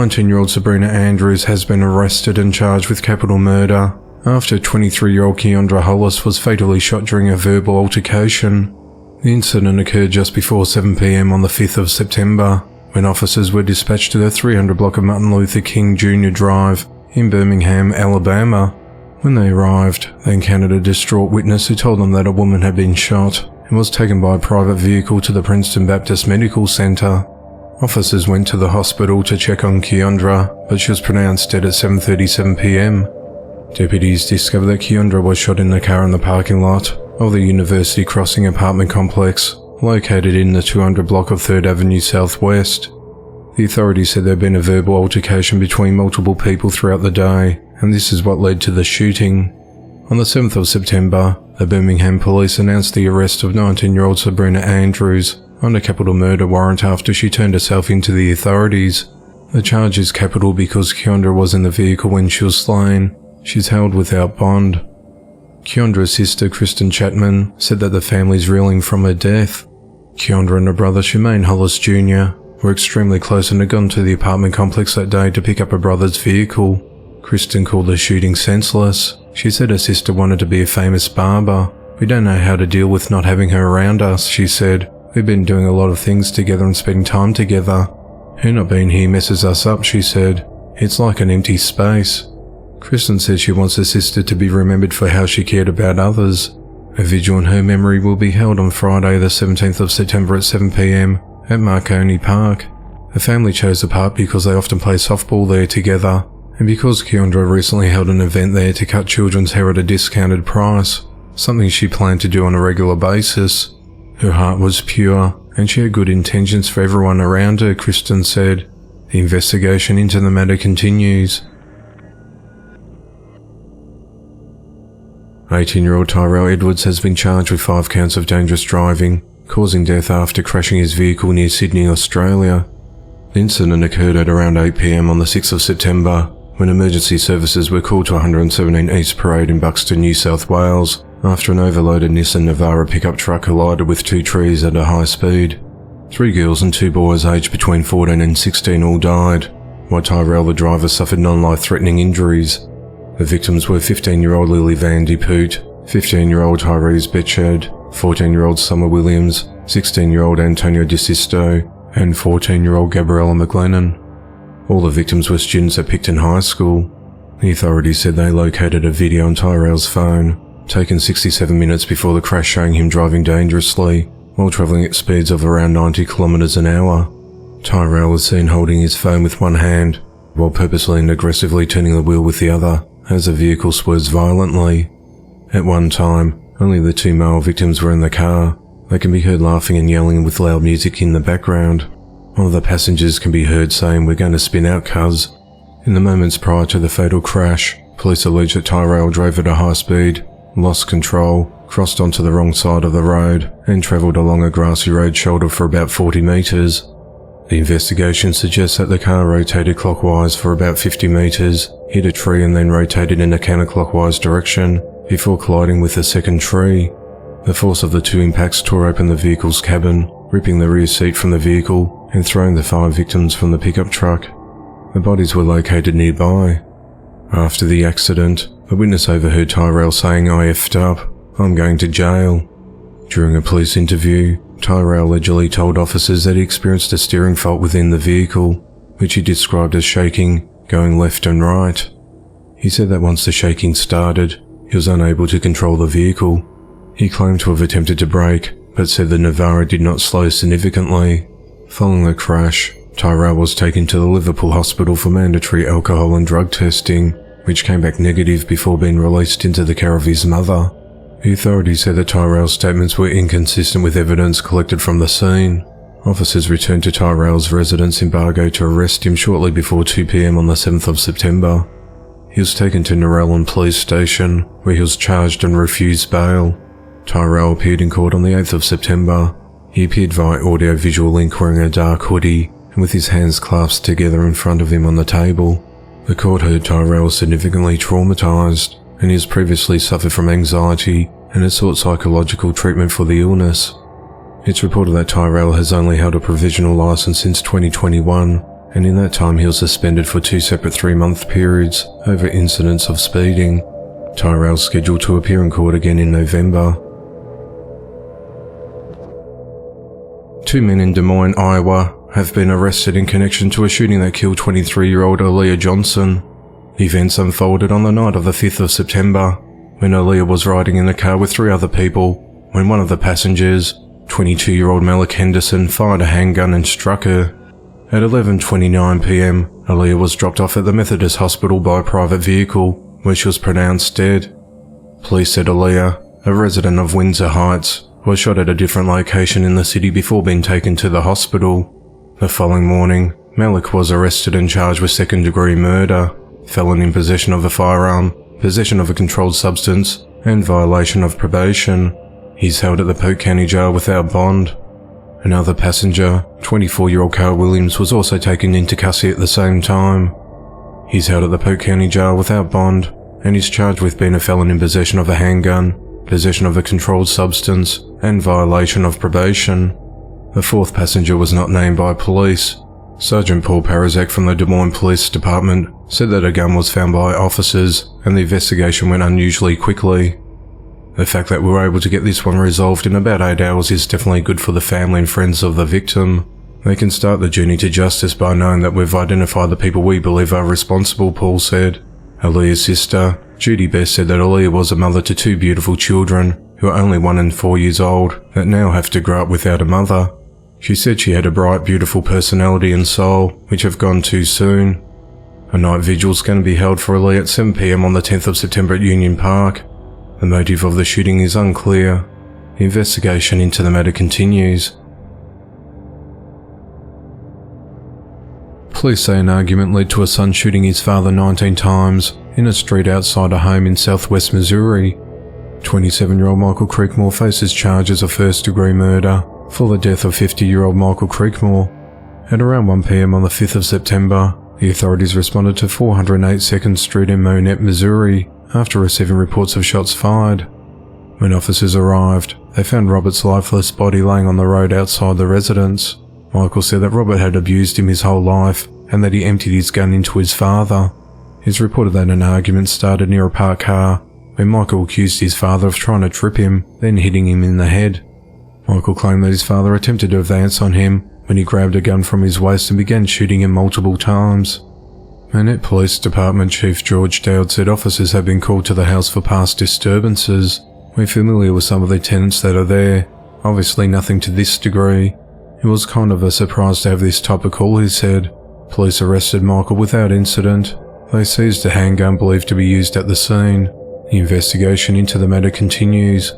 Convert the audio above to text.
19-year-old Sabrina Andrews has been arrested and charged with capital murder after 23-year-old Keandra Hollis was fatally shot during a verbal altercation. The incident occurred just before 7 p.m. on the 5th of September, when officers were dispatched to the 300 block of Martin Luther King Jr. Drive in Birmingham, Alabama. When they arrived, they encountered a distraught witness who told them that a woman had been shot and was taken by a private vehicle to the Princeton Baptist Medical Center. Officers went to the hospital to check on Keandra, but she was pronounced dead at 7:37 p.m. Deputies discovered that Keandra was shot in the car in the parking lot of the University Crossing apartment complex, located in the 200 block of 3rd Avenue Southwest. The authorities said there had been a verbal altercation between multiple people throughout the day, and this is what led to the shooting. On the 7th of September, the Birmingham police announced the arrest of 19-year-old Sabrina Andrews on a capital murder warrant after she turned herself into the authorities. The charge is capital because Keandra was in the vehicle when she was slain. She's held without bond. Keandra's sister, Kristen Chapman, said that the family's reeling from her death. Keandra and her brother, Shemaine Hollis Jr., were extremely close and had gone to the apartment complex that day to pick up her brother's vehicle. Kristen called the shooting senseless. She said her sister wanted to be a famous barber. "We don't know how to deal with not having her around us," she said. "We've been doing a lot of things together and spending time together. Her not being here messes us up," she said. "It's like an empty space." Kristen says she wants her sister to be remembered for how she cared about others. A vigil in her memory will be held on Friday the 17th of September at 7 p.m. at Marconi Park. The family chose the park because they often play softball there together, and because Keandra recently held an event there to cut children's hair at a discounted price, something she planned to do on a regular basis. Her heart was pure, and she had good intentions for everyone around her, Kristen said. The investigation into the matter continues. 18-year-old Tyrell Edwards has been charged with 5 counts of dangerous driving, causing death after crashing his vehicle near Sydney, Australia. The incident occurred at around 8 p.m. on the 6th of September, when emergency services were called to 117 East Parade in Buxton, New South Wales, after an overloaded Nissan Navara pickup truck collided with 2 trees at a high speed. 3 girls and 2 boys aged between 14 and 16 all died, while Tyrell, the driver, suffered non-life-threatening injuries. The victims were 15-year-old Lily Van de Poot, 15-year-old Tyrese Betchard, 14-year-old Summer Williams, 16-year-old Antonio DeSisto, and 14-year-old Gabriella McLennan. All the victims were students at Picton High School. The authorities said they located a video on Tyrell's phone, taken 67 minutes before the crash, showing him driving dangerously while travelling at speeds of around 90 kilometres an hour. Tyrell was seen holding his phone with one hand, while purposely and aggressively turning the wheel with the other as the vehicle swerves violently. At one time, only the 2 male victims were in the car. They can be heard laughing and yelling with loud music in the background. One of the passengers can be heard saying, "We're going to spin out, cuz." In the moments prior to the fatal crash, police allege that Tyrell drove at a high speed, lost control, crossed onto the wrong side of the road, and travelled along a grassy road shoulder for about 40 metres. The investigation suggests that the car rotated clockwise for about 50 metres, hit a tree and then rotated in a counterclockwise direction, before colliding with a second tree. The force of the 2 impacts tore open the vehicle's cabin, ripping the rear seat from the vehicle and throwing the 5 victims from the pickup truck. The bodies were located nearby. After the accident, a witness overheard Tyrell saying, "I effed up. I'm going to jail." During a police interview, Tyrell allegedly told officers that he experienced a steering fault within the vehicle, which he described as shaking, going left and right. He said that once the shaking started, he was unable to control the vehicle. He claimed to have attempted to brake, but said the Navara did not slow significantly. Following the crash, Tyrell was taken to the Liverpool hospital for mandatory alcohol and drug testing, which came back negative before being released into the care of his mother. The authorities said that Tyrell's statements were inconsistent with evidence collected from the scene. Officers returned to Tyrell's residence in Bargo to arrest him shortly before 2 p.m. on the 7th of September. He was taken to Narellan Police Station, where he was charged and refused bail. Tyrell appeared in court on the 8th of September. He appeared via audio-visual link wearing a dark hoodie and with his hands clasped together in front of him on the table. The court heard Tyrell was significantly traumatised, and he has previously suffered from anxiety and has sought psychological treatment for the illness. It's reported that Tyrell has only held a provisional licence since 2021 and in that time he was suspended for 2 separate 3-month periods over incidents of speeding. Tyrell's scheduled to appear in court again in November. 2 men in Des Moines, Iowa have been arrested in connection to a shooting that killed 23-year-old Aaliyah Johnson. Events unfolded on the night of the 5th of September, when Aaliyah was riding in a car with 3 other people, when one of the passengers, 22-year-old Malik Henderson, fired a handgun and struck her. At 11:29 p.m, Aaliyah was dropped off at the Methodist Hospital by a private vehicle, where she was pronounced dead. Police said Aaliyah, a resident of Windsor Heights, was shot at a different location in the city before being taken to the hospital. The following morning, Malik was arrested and charged with second-degree murder, felon in possession of a firearm, possession of a controlled substance, and violation of probation. He's held at the Polk County Jail without bond. Another passenger, 24-year-old Carl Williams, was also taken into custody at the same time. He's held at the Polk County Jail without bond, and is charged with being a felon in possession of a handgun, possession of a controlled substance, and violation of probation. The 4th passenger was not named by police. Sergeant Paul Parazek from the Des Moines Police Department said that a gun was found by officers and the investigation went unusually quickly. The fact that we were able to get this one resolved in about 8 hours is definitely good for the family and friends of the victim. They can start the journey to justice by knowing that we've identified the people we believe are responsible, Paul said. Aaliyah's sister, Judy Best, said that Aaliyah was a mother to 2 beautiful children, who are only 1 and 4 years old, that now have to grow up without a mother. She said she had a bright, beautiful personality and soul, which have gone too soon. A night vigil is going to be held for Aaliyah at 7 p.m. on the 10th of September at Union Park. The motive of the shooting is unclear. The investigation into the matter continues. Police say an argument led to a son shooting his father 19 times in a street outside a home in southwest Missouri. 27-year-old Michael Creekmore faces charges of first-degree murder for the death of 50-year-old Michael Creekmore. At around 1 p.m. on the 5th of September, the authorities responded to 408 2nd Street in Monette, Missouri, after receiving reports of shots fired. When officers arrived, they found Robert's lifeless body laying on the road outside the residence. Michael said that Robert had abused him his whole life and that he emptied his gun into his father. It's reported that an argument started near a parked car, when Michael accused his father of trying to trip him, then hitting him in the head. Michael claimed that his father attempted to advance on him when he grabbed a gun from his waist and began shooting him multiple times. Monette Police Department Chief George Dowd said officers have been called to the house for past disturbances. We're familiar with some of the tenants that are there, obviously nothing to this degree. It was kind of a surprise to have this type of call, he said. Police arrested Michael without incident. They seized a handgun believed to be used at the scene. The investigation into the matter continues.